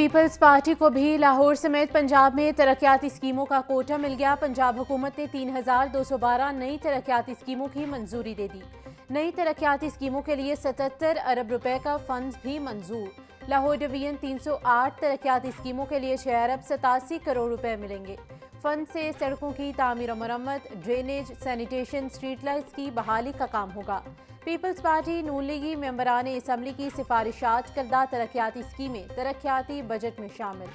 Peoples party को भी लाहौर समेत पंजाब में तरक्याती स्कीमों का कोटा मिल गया। पंजाब हुकूमत ने 3,212 नई तरक्याती स्कीमों की मंजूरी दे दी। नई तरक्याती स्कीमों के लिए 77 अरब रुपए का फंड भी मंजूर। लाहौर डिवीजन 308 तरक्याती स्कीमों के लिए 6 अरब 87 करोड़ रुपए मिलेंगे। फंड से सड़कों की तामीर और मरम्मत, ड्रेनेज, सैनिटेशन, स्ट्रीट लाइट्स की बहाली का काम होगा। पीपल्स पार्टी नून लीगी मेंबरान असम्बली की सिफारिशात करदा तरक्याती स्कीमें तरक्याती बजट में शामिल।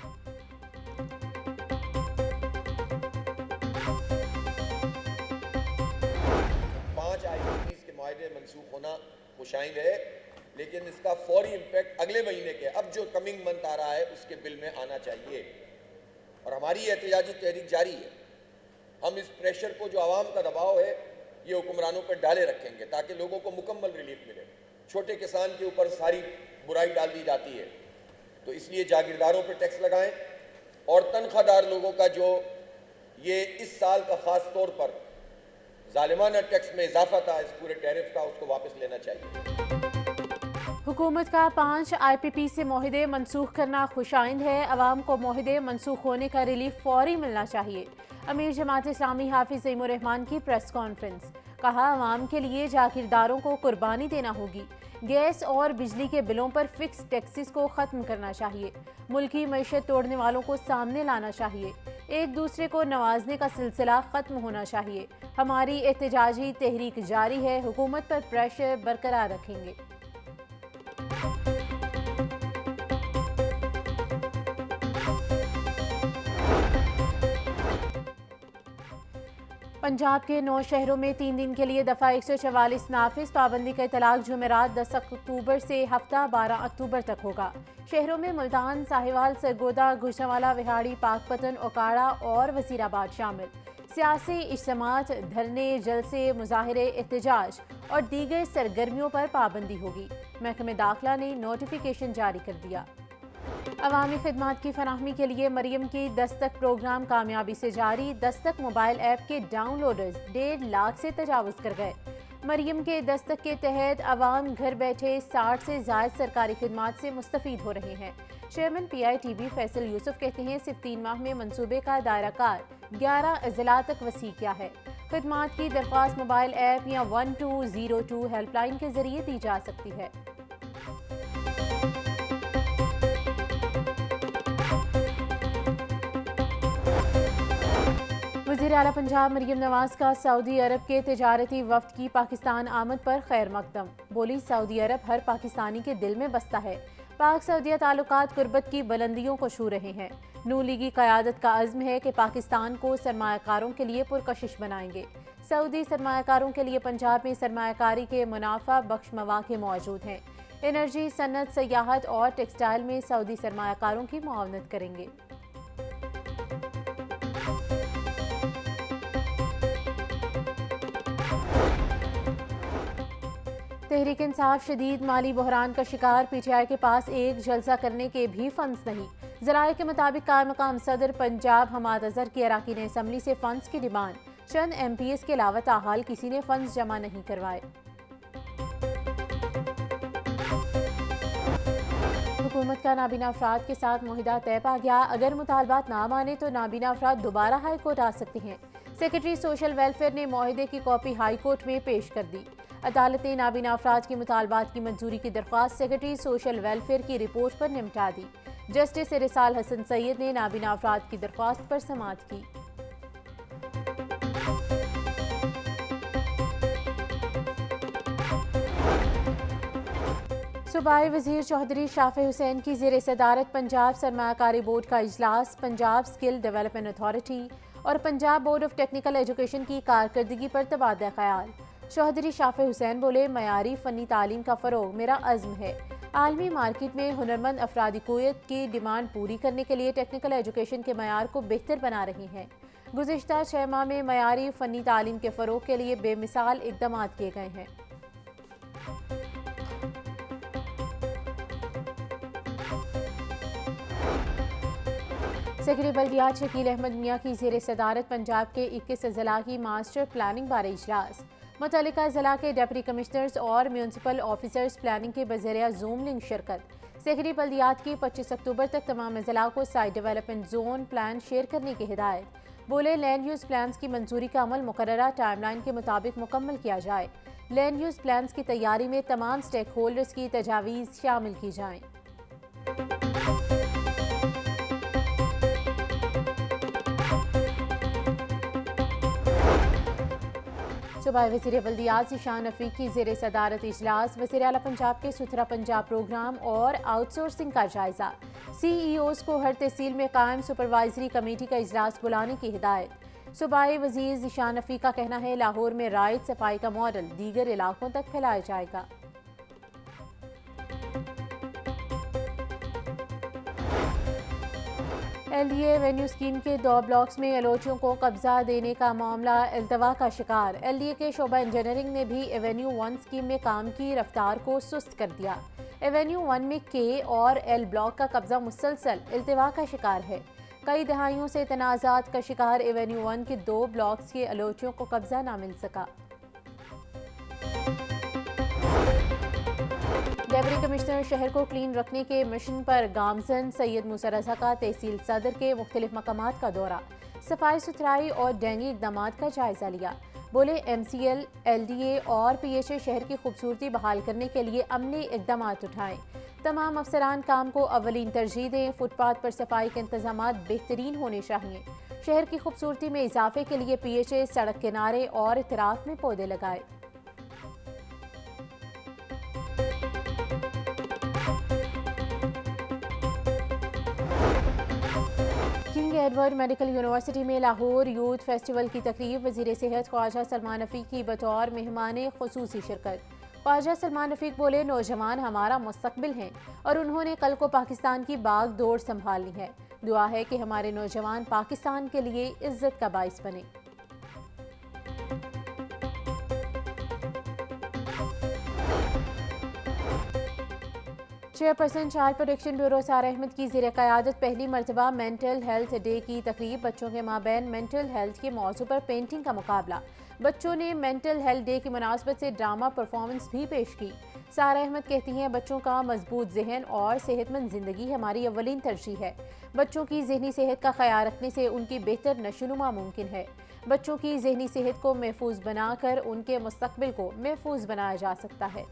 पांच IPPs के मुआहदे मनसूख होना खुशाइंद है, लेकिन इसका फौरी इम्पैक्ट अगले महीने के अब जो कमिंग मंथ आ रहा है उसके बिल में आना चाहिए। और हमारी एहतिजाजी तहरीक जारी है। हम इस प्रेशर को जो आवाम का दबाव है ये हुक्मरानों पर डाले रखेंगे ताकि लोगों को मुकम्मल रिलीफ मिले। छोटे किसान के ऊपर सारी बुराई डाल दी जाती है, तो इसलिए जागीरदारों पर टैक्स लगाएं और तनख्वाहदार लोगों का जो ये इस साल का खास तौर पर जालिमाना टैक्स में इजाफा था इस पूरे टैरिफ का, उसको वापस लेना चाहिए। हुकूमत का 5 IPP से मुआहदे मनसूख करना खुशाइंद है। अवाम को मुआहदे मनसूख होने का रिलीफ फौरी मिलना चाहिए। अमीर जमात इस्लामी हाफिज ज़ईमुर रहमान की प्रेस कॉन्फ्रेंस। कहा, अवाम के लिए जागीरदारों को कुर्बानी देना होगी। गैस और बिजली के बिलों पर फिक्स टैक्सेस को ख़त्म करना चाहिए। मुल्की मईशत तोड़ने वालों को सामने लाना चाहिए। एक दूसरे को नवाजने का सिलसिला ख़त्म होना चाहिए। हमारी एहतजाजी तहरीक जारी है। हुकूमत पर प्रेशर बरकरार रखेंगे। पंजाब के 9 शहरों में 3 दिन के लिए दफ़ा 144 नाफिज। पाबंदी का इतलाक जुमेरात 10 अक्टूबर से हफ्ता 12 अक्टूबर तक होगा। शहरों में मुल्तान, साहिवाल, सरगोदा, गुजरांवाला, विहाड़ी, पाकपतन, ओकाड़ा और वजीराबाद शामिल। सियासी इज्तिमात, धरने, जलसे, मुजाहिरे, एहतजाज और दीगर सरगर्मियों पर पाबंदी होगी। महकमे दाखिला ने नोटिफिकेशन जारी कर दिया। अवामी खिदमात की फराहमी के लिए मरियम की दस्तक प्रोग्राम कामयाबी से जारी। दस्तक मोबाइल ऐप के डाउनलोडर्स 1.5 लाख से तजावुज़ कर गए। मरियम के दस्तक के तहत अवाम घर बैठे 60 से ज़ायद सरकारी खिदमात से मुस्तफ़ीद हो रहे हैं। चेयरमैन PITB फैसल यूसुफ कहते हैं, सिर्फ 3 माह में मनसूबे का दायरा कार 11 अज़ला तक वसी किया है। खिदमात की दरख्वास्त मोबाइल ऐप या 1202 हेल्पलाइन के जरिए दी जा सकती है। वज़ीर आला पंजाब मरियम नवाज का सऊदी अरब के तिजारती वफ्द की पाकिस्तान आमद पर खैर मकदम। बोली, सऊदी अरब हर पाकिस्तानी के दिल में बसता है। पाक सऊदिया ताल्लुकात कुर्बत की बुलंदियों को छू रहे हैं। नून लीगी क़यादत का अज़्म है कि पाकिस्तान को सरमायाकारों के लिए पुरकशिश बनाएंगे। सऊदी सरमायाकारों के लिए पंजाब में सरमायाकारी के मुनाफा बख्श मौक़े मौजूद हैं। एनर्जी, सन्नत, सयाहत और टेक्सटाइल में सऊदी सरमायाकारों की मुआवनत करेंगे। तहरीक इंसाफ शदीद माली बहरान का शिकार। PTI के पास एक जलसा करने के भी फंड्स नहीं। ज़राए के मुताबिक कार-मकाम सदर पंजाब हमाद अजहर की अराकीन असम्बली से फंड्स की डिमांड। चंद MPs के अलावा ताहाल किसी ने फंड्स जमा नहीं करवाए। हुकूमत का नाबीना अफराद के साथ मुआहिदा तय पा गया। अगर मुतालबात ना माने तो नाबीना अफराद दोबारा हाई कोर्ट आ सकते हैं। सेक्रेटरी सोशल वेलफेयर ने मुआहिदे की कॉपी हाई कोर्ट में पेश कर दी। अदालत ने नाबीना अफराद की मुतालबात की मंजूरी की दरख्वास्त सेक्रेटरी सोशल वेलफेयर की रिपोर्ट पर निपटा दी। जस्टिस रिसाल हसन सैयद ने नाबीना अफराद की दरख्वास्त पर समाअत की। सूबाई वज़ीर चौधरी शाफी हुसैन की ज़ेर सदारत पंजाब सरमायाकारी बोर्ड का इजलास। पंजाब स्किल डेवलपमेंट अथॉरिटी और Punjab board of technical education की कारकर्दगी पर तबादला ख्याल। चौधरी शाफी हुसैन बोले, मयारी फ़नी तालीम का फ़रोग मेरा अज़्म है। आलमी मार्केट में हुनरमंद अफरादी क़ुव्वत की डिमांड पूरी करने के लिए टेक्निकल एजुकेशन के मयार को बेहतर बना रही हैं। गुज़िश्ता 6 माह में मयारी फ़नी तालीम के फ़रोग के लिए बेमिसाल इक़दाम किए गए हैं। सेक्रेटरी बल्दियात शकील अहमद मियाँ की ज़ेर सदारत पंजाब के 21 अज़ला की मास्टर प्लानिंग बारे इजलास। मुतल्लिका ज़िला के डिप्टी कमिश्नर्स और म्यूनसिपल ऑफिसर्स प्लानिंग के बज़रिया जूम लिंक शिरकत। शहरी बल्दियात की 25 अक्टूबर तक तमाम अजला को site development zone plan share करने की हिदायत। बोले लैंड यूज प्लान्स की मंजूरी का अमल मुकर्ररा टाइमलाइन के मुताबिक मुकम्मल किया जाए। लैंड यूज प्लान्स की तैयारी में तमाम स्टेक होल्डर्स की तजावीज़ शामिल की जाएं। सूबाई वज़ीर बल्दियात ज़ीशान रफ़ीक की ज़ेर सदारत इजलास वज़ीर आला पंजाब के सुथरा पंजाब प्रोग्राम और आउटसोर्सिंग का जायजा। CEOs को हर तहसील में कायम सुपरवाइजरी कमेटी का इजलास बुलाने की हिदायत। सूबाई वज़ीर ज़ीशान रफ़ीक का कहना है लाहौर में राइड सफाई का मॉडल दीगर इलाकों तक फैलाया जाएगा। LDA एवेन्यू स्कीम के 2 ब्लॉक्स में एलओचियों को कब्जा देने का मामला अल्तवा का शिकार। LDA के शोबा इंजीनियरिंग ने भी एवेन्यू 1 स्कीम में काम की रफ्तार को सुस्त कर दिया। एवेन्यू 1 में K और L ब्लॉक का कब्जा मुसलसल अल्तवा का शिकार है। कई दहाइयों से तनाज़ात का शिकार एवेन्यू 1 के 2 ब्लॉक्स के एलओचियों को कब्जा ना मिल सका। डेप्टी कमिश्नर शहर को क्लीन रखने के मिशन पर गामजन सैयद मूसा रज़ा का तहसील सदर के मुख्तलिफ मकामात का दौरा, सफाई सुथराई और डेंगी इकदाम का जायजा लिया। बोले MCL, LDA और PHA शहर की खूबसूरती बहाल करने के लिए अमली इकदाम उठाएं। तमाम अफसरान काम को अवलीन तरजीह दें। फुटपाथ पर सफाई के इंतजाम बेहतरीन होने चाहिए। शहर की खूबसूरती में इजाफे के लिए PHA सड़क किनारे और इतराफ में पौधे लगाए। किंग एडवर्ड मेडिकल यूनिवर्सिटी में लाहौर यूथ फेस्टिवल की तकरीब। वज़ीर सेहत ख्वाजा सलमान रफ़ीक की बतौर मेहमान खुसूसी शिरकत। ख्वाजा सलमान रफ़ीक बोले नौजवान हमारा मुस्तकबिल हैं और उन्होंने कल को पाकिस्तान की बाग दौड़ संभालनी है। दुआ है कि हमारे नौजवान पाकिस्तान के लिए इज्जत का बाइस बने। चेयरपर्सन चाइल्ड प्रोटेक्शन ब्यूरो सारा अहमद की ज़ेर क़यादत पहली मरतबा मेंटल हेल्थ डे की तकरीब। बच्चों के माबैन मेंटल हेल्थ के मौजू पर पेंटिंग का मुकाबला। बच्चों ने मेंटल हेल्थ डे की मुनासबत से ड्रामा परफॉर्मेंस भी पेश की। सारा अहमद कहती हैं बच्चों का मजबूत जहन और सेहतमंद ज़िंदगी हमारी अव्वलीन तरजीह है। बच्चों की जहनी सेहत का ख्याल रखने से उनकी बेहतर नशोनुमा मुमकिन है। बच्चों की जहनी सेहत को महफूज बनाकर उनके मुस्तकबिल को महफूज बनाया जा सकता है।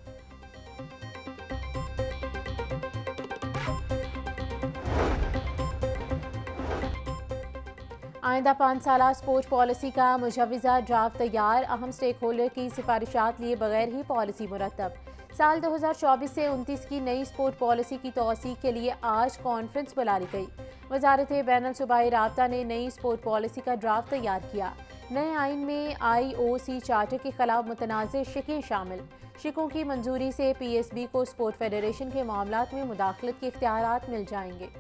आइंदा 5 साला स्पोर्ट पॉलिसी का मुजवज़ा ड्राफ्ट तैयार। अहम स्टेक होल्डर की सिफारिशात लिए बगैर ही पॉलिसी मुरतब। साल 2024 से 29 की नई स्पोर्ट पॉलिसी की तौसीक के लिए आज कॉन्फ्रेंस बुला ली गई। वजारत बैनुल सूबाई राब्ता ने नई स्पोर्ट पॉलिसी का ड्राफ्ट तैयार किया। नए आइन में IOC चार्टर के खिलाफ मुतनाज़ शिकें शामिल। शिकों की मंजूरी से PSB को स्पोर्ट फेडरेशन के मामलात में मुदाखलत के इख्तियारात मिल जाएंगे।